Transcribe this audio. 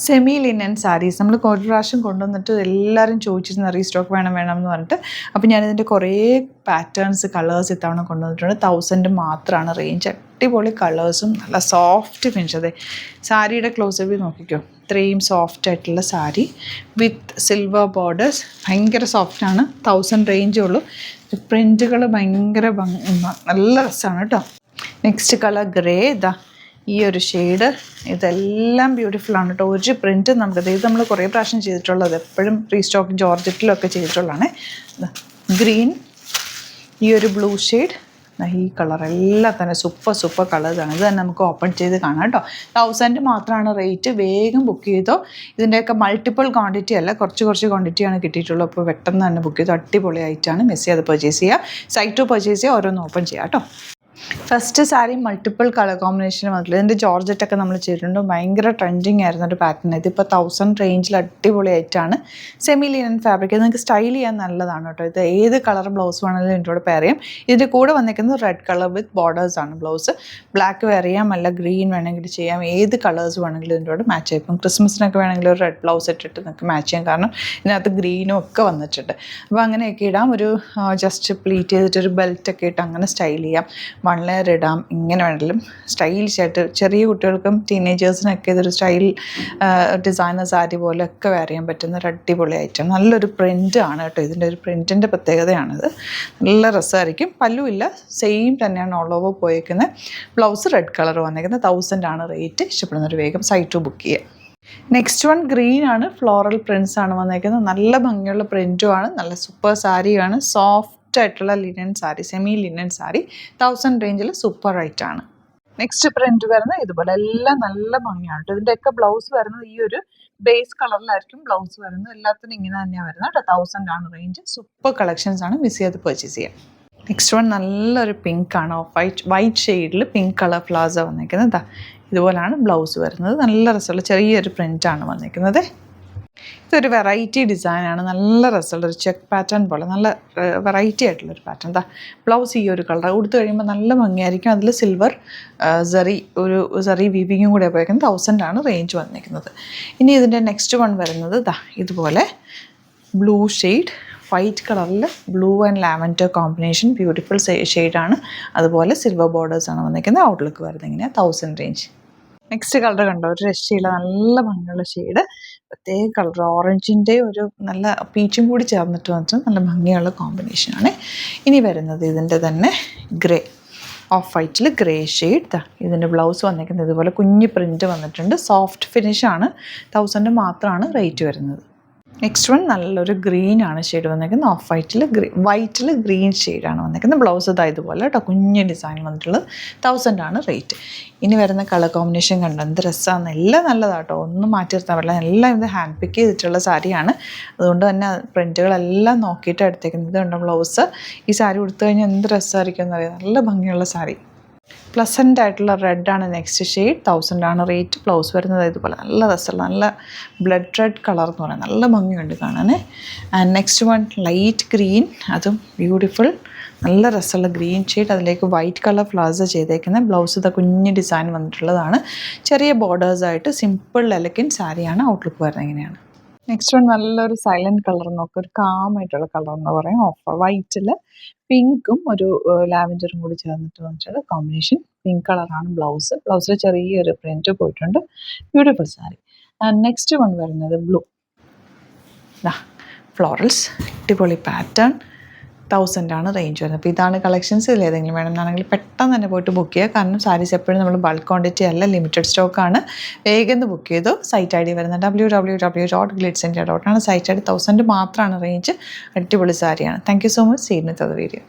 Semi linen saris നമ്മൾ ഒരു പ്രാവശ്യം കൊണ്ടുവന്നിട്ട് എല്ലാവരും ചോദിച്ചിരുന്ന റീസ്റ്റോക്ക് വേണം എന്ന് പറഞ്ഞിട്ട്, അപ്പോൾ ഞാനിതിൻ്റെ കുറേ പാറ്റേൺസ് കളേഴ്സ് ഇത്തവണ കൊണ്ടുവന്നിട്ടുണ്ട്. 1000 മാത്രമാണ് റേഞ്ച്. അടിപൊളി കളേഴ്സും നല്ല സോഫ്റ്റ് ഫിനിഷ്. അതെ, സാരിയുടെ ക്ലോസപ്പ് നോക്കിക്കോ, ഇത്രയും സോഫ്റ്റ് ആയിട്ടുള്ള സാരി വിത്ത് സിൽവർ ബോർഡേഴ്സ്. ഭയങ്കര സോഫ്റ്റാണ്. 1000 റേഞ്ചേ ഉള്ളൂ. പ്രിൻറ്റുകൾ ഭയങ്കര നല്ല രസമാണ് കേട്ടോ. Next colour grey. ഇതാ ഈ ഒരു ഷെയ്ഡ്, ഇതെല്ലാം ബ്യൂട്ടിഫുൾ ആണ് കേട്ടോ. ഒരു പ്രിൻറ്റ് നമുക്കത് ഇത് നമ്മൾ കുറേ പ്രാവശ്യം ചെയ്തിട്ടുള്ളത്, എപ്പോഴും റീസ്റ്റോക്ക് ജോർജറ്റിലൊക്കെ ചെയ്തിട്ടുള്ളതാണ്. ഗ്രീൻ, ഈ ഒരു ബ്ലൂ ഷെയ്ഡ്, ഈ കളർ എല്ലാം തന്നെ സൂപ്പർ കളേഴ്സാണ്. ഇത് തന്നെ നമുക്ക് ഓപ്പൺ ചെയ്ത് കാണാം കേട്ടോ. 1000 മാത്രമാണ് റേറ്റ്. വേഗം ബുക്ക് ചെയ്തോ. ഇതിൻ്റെയൊക്കെ മൾട്ടിപ്പിൾ ക്വാണ്ടിറ്റി അല്ല, കുറച്ച് ക്വാണ്ടിറ്റിയാണ് കിട്ടിയിട്ടുള്ളൂ. അപ്പോൾ പെട്ടെന്ന് തന്നെ ബുക്ക് ചെയ്തോ. അടിപൊളിയായിട്ടാണ്. മിസ് ചെയ്യാതെ പർച്ചേസ് ചെയ്യുക. സൈറ്റ് ടു പർച്ചേസ് ചെയ്യുക. ഓരോന്ന് ഓപ്പൺ ചെയ്യുക കേട്ടോ. First sari multiple colour combination വന്നിട്ടില്ല. ഇതിൻ്റെ ജോർജറ്റൊക്കെ നമ്മൾ ചെയ്തിട്ടുണ്ട്. ഭയങ്കര ട്രെൻഡിങ് ആയിരുന്നു ഒരു പാറ്റേൺ. ഇതിപ്പോൾ 1000 റേഞ്ചിൽ അടിപൊളിയായിട്ടാണ്. Semi linen fabric. നിങ്ങൾക്ക് സ്റ്റൈൽ ചെയ്യാൻ നല്ലതാണ് കേട്ടോ. ഇത് ഏത് കളർ ബ്ലൗസ് വേണമെങ്കിലും ഇതിൻ്റെ കൂടെ പെയർ ചെയ്യാം. ഇതിൻ്റെ കൂടെ വന്നിരിക്കുന്നത് റെഡ് കളർ വിത്ത് ബോർഡേഴ്സാണ് ബ്ലൗസ്. ബ്ലാക്ക് വെയർ ചെയ്യാം, അല്ല ഗ്രീൻ വേണമെങ്കിൽ ചെയ്യാം. ഏത് കളേഴ്സ് വേണമെങ്കിലും ഇതിൻ്റെ കൂടെ മാച്ച് ചെയ്യും. ക്രിസ്മസിനൊക്കെ വേണമെങ്കിൽ ഒരു റെഡ് ബ്ലൗസ് ഇട്ടിട്ട് നിങ്ങൾക്ക് മാച്ച് ചെയ്യാം. കാരണം ഇതിനകത്ത് ഗ്രീനും ഒക്കെ വന്നിട്ടുണ്ട്. അപ്പോൾ അങ്ങനെയൊക്കെ ഇടാം. ഒരു ജസ്റ്റ് പ്ലീറ്റ് ചെയ്തിട്ട് ഒരു ബെൽറ്റൊക്കെ ഇട്ട് അങ്ങനെ സ്റ്റൈൽ ചെയ്യാം. 1 ലെയർ ഇടാം. ഇങ്ങനെ വേണമെങ്കിലും സ്റ്റൈലിഷ് ആയിട്ട് ചെറിയ കുട്ടികൾക്കും ടീനേജേഴ്സിനൊക്കെ ഇതൊരു സ്റ്റൈൽ ഡിസൈനർ സാരി പോലെയൊക്കെ വെയർ ചെയ്യാൻ പറ്റുന്ന ഒരു അടിപൊളി ഐറ്റം. നല്ലൊരു പ്രിൻ്റ് ആണ് കേട്ടോ. ഇതിൻ്റെ ഒരു പ്രിൻറ്റിൻ്റെ പ്രത്യേകതയാണിത്. നല്ല രസമായിരിക്കും. പല്ലുമില്ല, സെയിം തന്നെയാണ് ഓൾ ഓവർ പോയേക്കുന്നത്. ബ്ലൗസ് റെഡ് കളർ വന്നേക്കുന്നത്. 1000 ആണ് റേറ്റ്. ഇഷ്ടപ്പെടുന്നൊരു വേഗം സൈറ്റ് ബുക്ക് ചെയ്യുക. നെക്സ്റ്റ് വൺ ഗ്രീൻ ആണ്. ഫ്ലോറൽ പ്രിൻസ് ആണ് വന്നേക്കുന്നത്. നല്ല ഭംഗിയുള്ള പ്രിൻറ്റുമാണ്. നല്ല സൂപ്പർ സാരിയാണ്. സോഫ്റ്റ് ആയിട്ടുള്ള linen sari, semi linen sari. 1000 റേഞ്ചിൽ സൂപ്പർ റേറ്റ് ആണ്. നെക്സ്റ്റ് പ്രിന്റ് വരുന്നത് ഇതുപോലെ എല്ലാം നല്ല ഭംഗിയാണ്. ഇതിൻ്റെയൊക്കെ ബ്ലൗസ് വരുന്നത് ഈ ഒരു ബേസ് കളറിലായിരിക്കും ബ്ലൗസ് വരുന്നത്. എല്ലാത്തിനും ഇങ്ങനെ തന്നെയാണ് വരുന്നത് കേട്ടോ. 1000 ആണ് റേഞ്ച്. സൂപ്പർ കളക്ഷൻസ് ആണ്. മിസ് ചെയ്ത് പർച്ചേസ് ചെയ്യാം. നെക്സ്റ്റ് വൺ നല്ലൊരു പിങ്ക് ആണ്. വൈറ്റ് ഷെയ്ഡിൽ പിങ്ക് കളർ പ്ലാസ വന്നിരിക്കുന്നത്. ഇതുപോലാണ് ബ്ലൗസ് വരുന്നത്. നല്ല രസമുള്ള ചെറിയൊരു പ്രിൻ്റാണ് വന്നിരിക്കുന്നത്. ഇതൊരു വെറൈറ്റി ഡിസൈനാണ്. നല്ല രസമുള്ള ഒരു ചെക്ക് പാറ്റേൺ പോലെ നല്ല വെറൈറ്റി ആയിട്ടുള്ളൊരു പാറ്റേൺ. ബ്ലൗസ് ഈ ഒരു കളർ കൊടുത്തു കഴിയുമ്പോൾ നല്ല ഭംഗിയായിരിക്കും. അതിൽ സിൽവർ സെറി വീവിങ്ങും കൂടെ ഉപയോഗിക്കുന്നത്. 1000 ആണ് റേഞ്ച് വന്നിരിക്കുന്നത്. ഇനി ഇതിൻ്റെ നെക്സ്റ്റ് വൺ വരുന്നത് ഇതുപോലെ ബ്ലൂ ഷെയ്ഡ്, വൈറ്റ് കളറിൽ blue and lavender combination. Beautiful ഷെയ്ഡാണ്. അതുപോലെ സിൽവർ ബോർഡേഴ്സാണ് വന്നിരിക്കുന്നത്. ഔട്ട്ലുക്ക് വരുന്നത് ഇങ്ങനെയാണ്. 1000 റേഞ്ച്. നെക്സ്റ്റ് കളർ കണ്ടോ, ഒരു രക്ഷയില്ല. നല്ല ഭംഗിയുള്ള ഷെയ്ഡ്. പ്രത്യേക കളർ ഓറഞ്ചിൻ്റെ ഒരു നല്ല പീച്ചും കൂടി ചേർന്നിട്ട് വന്നിട്ട് നല്ല ഭംഗിയുള്ള കോമ്പിനേഷനാണ്. ഇനി വരുന്നത് ഇതിൻ്റെ തന്നെ ഗ്രേ, ഓഫ് വൈറ്റിൽ ഗ്രേ ഷെയ്ഡ്. ഇതിൻ്റെ ബ്ലൗസ് വന്നിരിക്കുന്നത് ഇതുപോലെ കുഞ്ഞ് പ്രിൻറ്റ് വന്നിട്ടുണ്ട്. സോഫ്റ്റ് ഫിനിഷാണ്. 1000 മാത്രമാണ് റേറ്റ് വരുന്നത്. നെക്സ്റ്റ് വൺ നല്ലൊരു ഗ്രീൻ ആണ് ഷെയ്ഡ് വന്നിരിക്കുന്നത്. ഓഫ് വൈറ്റിൽ ഗ്രീൻ ഷെയ്ഡാണ് വന്നിരിക്കുന്നത്. ബ്ലൗസ് ഇതുപോലെ കേട്ടോ, കുഞ്ഞ് ഡിസൈൻ വന്നിട്ടുള്ളത്. 1000 ആണ് റേറ്റ്. ഇനി വരുന്ന കളർ കോമ്പിനേഷൻ കണ്ടോ, എന്ത് രസമാണ്. എല്ലാം നല്ലതാട്ടോ, ഒന്നും മാറ്റി നിർത്താൻ പറ്റില്ല. എല്ലാം ഇത് ഹാൻഡ് പിക്ക് ചെയ്തിട്ടുള്ള സാരിയാണ്. അതുകൊണ്ട് തന്നെ പ്രിൻറ്റുകളെല്ലാം നോക്കിയിട്ട് എടുത്തേക്കുന്നത്. ഇതുണ്ട് ബ്ലൗസ്. ഈ സാരി കൊടുത്തു കഴിഞ്ഞാൽ എന്ത് രസമായിരിക്കും എന്നറിയാം. നല്ല ഭംഗിയുള്ള സാരി. പ്ലസൻ്റ് ആയിട്ടുള്ള റെഡാണ് നെക്സ്റ്റ് ഷെയ്ഡ്. 1000 ആണ് റേറ്റ്. ബ്ലൗസ് വരുന്നത് ഇതുപോലെ നല്ല രസമുള്ള നല്ല ബ്ലഡ് റെഡ് കളർ എന്ന് പറയാം. നല്ല ഭംഗിയുണ്ട് കാണാൻ. And next one light green, അതും ബ്യൂട്ടിഫുൾ നല്ല രസമുള്ള ഗ്രീൻ ഷെയ്ഡ്. അതിലേക്ക് വൈറ്റ് കളർ ഫ്ലവേഴ്സ് ചെയ്തേക്കുന്നത്. ബ്ലൗസ് കുഞ്ഞ് ഡിസൈൻ വന്നിട്ടുള്ളതാണ്. ചെറിയ ബോർഡേഴ്സായിട്ട് സിമ്പിൾ എലഗൻ സാരിയാണ്. ഔട്ട്ലുക്ക് വരുന്നത് ഇങ്ങനെയാണ്. നെക്സ്റ്റ് വൺ നല്ലൊരു സൈലൻറ്റ് കളർ നോക്കുക, ഒരു കാമായിട്ടുള്ള കളർ എന്ന് പറയും. ഓഫ് വൈറ്റിൽ പിങ്കും ഒരു ലാവൻഡറും കൂടി ചേർന്നിട്ട് വന്നിട്ടുള്ള കോമ്പിനേഷൻ. പിങ്ക് കളറാണ് ബ്ലൗസിൽ ചെറിയൊരു പ്രിൻറ്റ് പോയിട്ടുണ്ട്. Beautiful sari. And next one വരുന്നത് ബ്ലൂ. ഫ്ലോറൽസ്, അടിപൊളി പാറ്റേൺ. 1000 ആണ് റേഞ്ച് വരുന്നത്. അപ്പോൾ ഇതാണ് കളക്ഷൻസ്. ഇതിൽ ഏതെങ്കിലും വേണമെന്നാണെങ്കിൽ പെട്ടെന്ന് തന്നെ പോയിട്ട് ബുക്ക് ചെയ്യുക. കാരണം സാരീസ് എപ്പോഴും നമ്മൾ ബൾക്ക് ക്വാണ്ടിറ്റി അല്ല, ലിമിറ്റഡ് സ്റ്റോക്കാണ്. വേഗം ബുക്ക് ചെയ്തു. സൈറ്റ് ID വരുന്നത് www.glitzindia.com ആണ്. സൈറ്റ് ID 1000 മാത്രമാണ് റേഞ്ച്. അടിപൊളി സാരിയാണ്. Thank you so much. See you in the video.